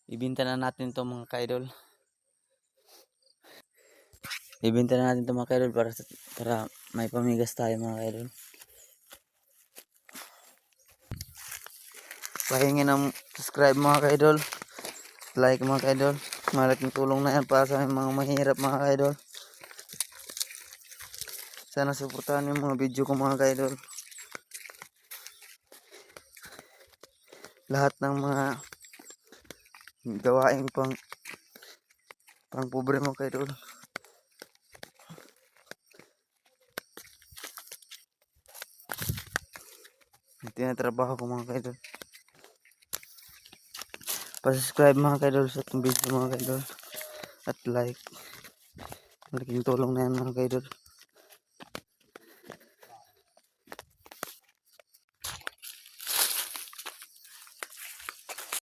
Ibenta na natin to mga kaidol. Ibenta na natin to mga kaidol para may pamigas tayo mga kaidol. Pahingi ng subscribe mga kaidol. Like mga kaidol. Malaking tulong na yan para sa mga mahirap mga kaidol. Sana suportahan yung mga video ko mga kaidol. Lahat ng mga gawain pang pobre mga kaidol. Tinatrabaho ko mga kaidol. Pa-subscribe mga kaidol sa itong video mga kaidol. At like. Malaking tulong na yan mga kaidol.